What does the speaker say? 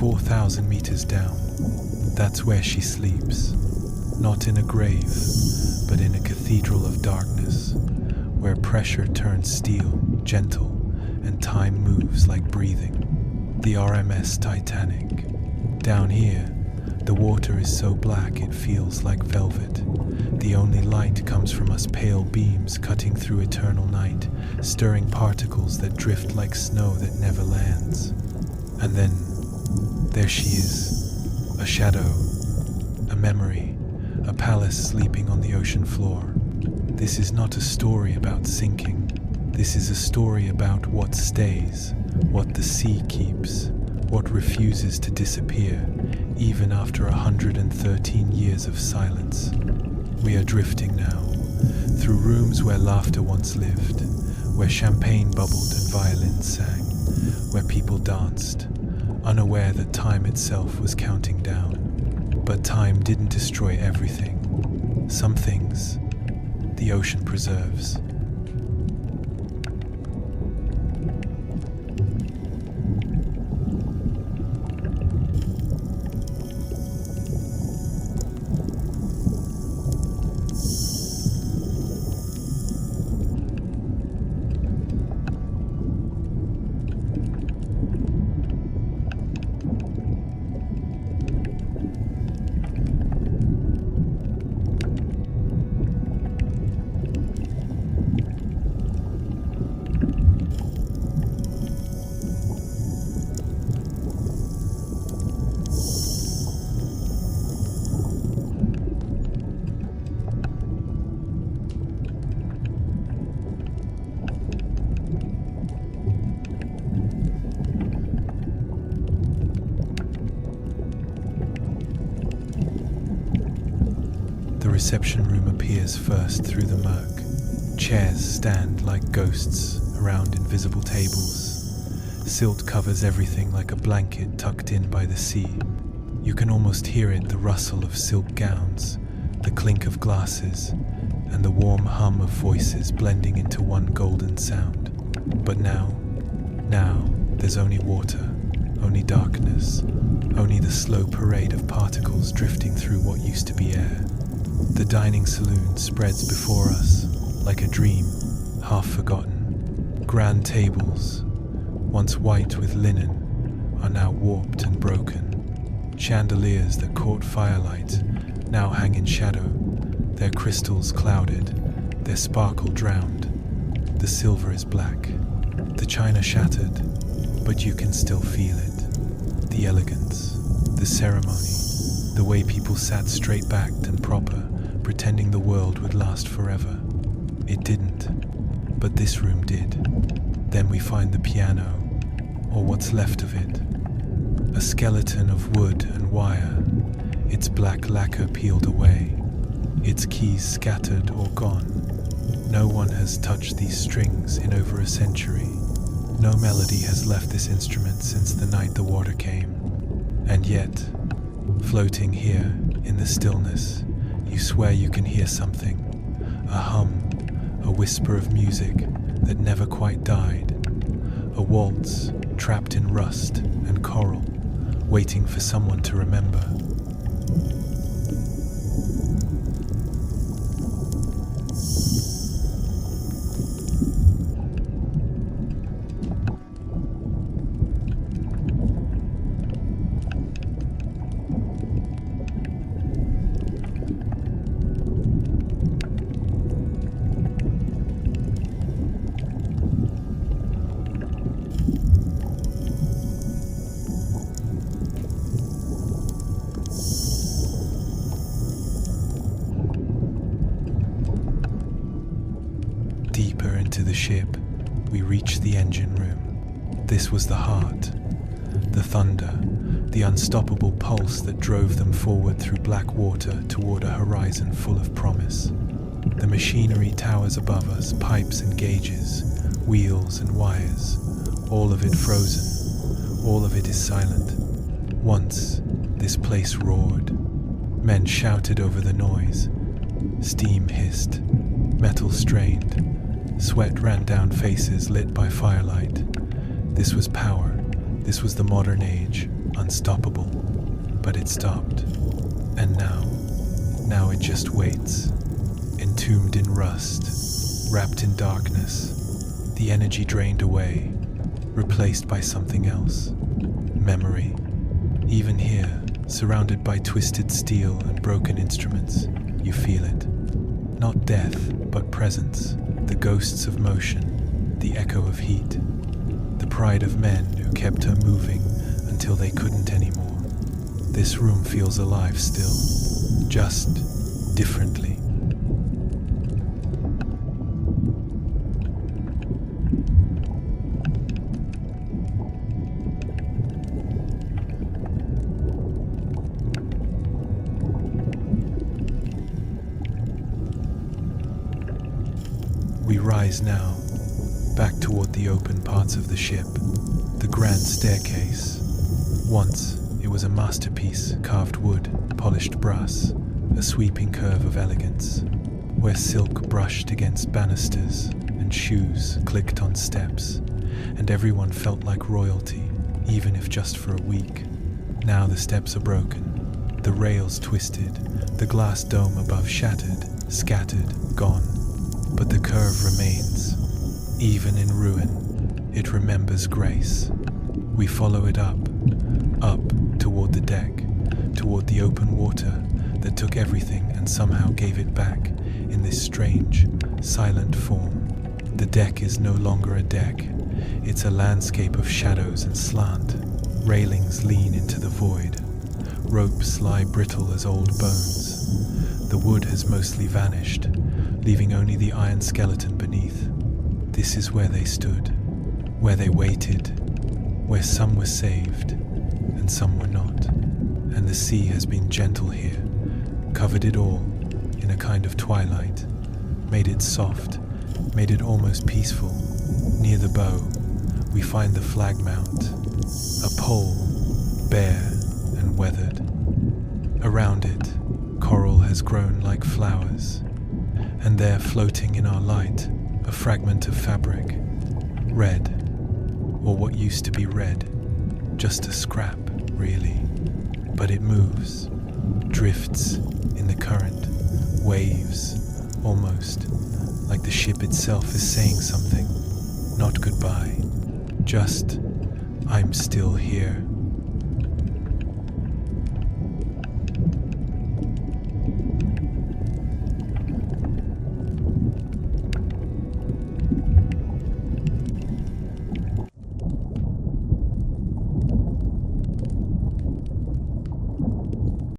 4,000 meters down. That's where she sleeps. Not in a grave, but in a cathedral of darkness, where pressure turns steel, gentle, and time moves like breathing. The RMS Titanic. Down here, the water is so black it feels like velvet. The only light comes from us pale beams cutting through eternal night, stirring particles that drift like snow that never lands. And then, there she is, a shadow, a memory, a palace sleeping on the ocean floor. This is not a story about sinking. This is a story about what stays, what the sea keeps, what refuses to disappear, even after 113 years of silence. We are drifting now, through rooms where laughter once lived, where champagne bubbled and violins sang, where people danced, unaware that time itself was counting down. But time didn't destroy everything. Some things, the ocean preserves. The reception room appears first through the murk. Chairs stand like ghosts around invisible tables. Silt covers everything like a blanket tucked in by the sea. You can almost hear it, the rustle of silk gowns, the clink of glasses, and the warm hum of voices blending into one golden sound. But now, there's only water, only darkness, only the slow parade of particles drifting through what used to be air. The dining saloon spreads before us like a dream, half forgotten. Grand tables, once white with linen, are now warped and broken. Chandeliers that caught firelight now hang in shadow, their crystals clouded, their sparkle drowned. The silver is black, the china shattered, but you can still feel it. The elegance, the ceremony, the way people sat straight-backed and proper, pretending the world would last forever. It didn't, but this room did. Then we find the piano, or what's left of it. A skeleton of wood and wire, its black lacquer peeled away, its keys scattered or gone. No one has touched these strings in over a century. No melody has left this instrument since the night the water came. And yet, floating here in the stillness, you swear you can hear something, a hum, a whisper of music that never quite died, a waltz trapped in rust and coral, waiting for someone to remember. Deeper into the ship, we reached the engine room. This was the heart, the thunder, the unstoppable pulse that drove them forward through black water toward a horizon full of promise. The machinery towers above us, pipes and gauges, wheels and wires, all of it frozen, all of it is silent. Once, this place roared. Men shouted over the noise. Steam hissed, metal strained. Sweat ran down faces lit by firelight. This was power. This was the modern age. unstoppable. But it stopped. And now it just waits, entombed in rust, wrapped in darkness, the energy drained away, replaced by something else. Memory. Even here, surrounded by twisted steel and broken instruments, you feel it. Not death, but presence, the ghosts of motion, the echo of heat, the pride of men who kept her moving until they couldn't anymore. This room feels alive still, just differently. We rise now, back toward the open parts of the ship, the grand staircase. Once, it was a masterpiece, carved wood, polished brass, a sweeping curve of elegance, where silk brushed against banisters and shoes clicked on steps, and everyone felt like royalty, even if just for a week. Now the steps are broken, the rails twisted, the glass dome above shattered, scattered, gone. But the curve remains. Even in ruin, it remembers grace. We follow it up toward the deck, toward the open water that took everything and somehow gave it back in this strange, silent form. The deck is no longer a deck. It's a landscape of shadows and slant. Railings lean into the void. Ropes lie brittle as old bones. The wood has mostly vanished, leaving only the iron skeleton beneath. This is where they stood, where they waited, where some were saved and some were not. And the sea has been gentle here, covered it all in a kind of twilight, made it soft, made it almost peaceful. Near the bow, we find the flag mount, a pole, bare and weathered. Around it, coral has grown like flowers. And there, floating in our light, a fragment of fabric, red, or what used to be red, just a scrap, really. But it moves, drifts in the current, waves, almost, like the ship itself is saying something. Not goodbye, just, I'm still here.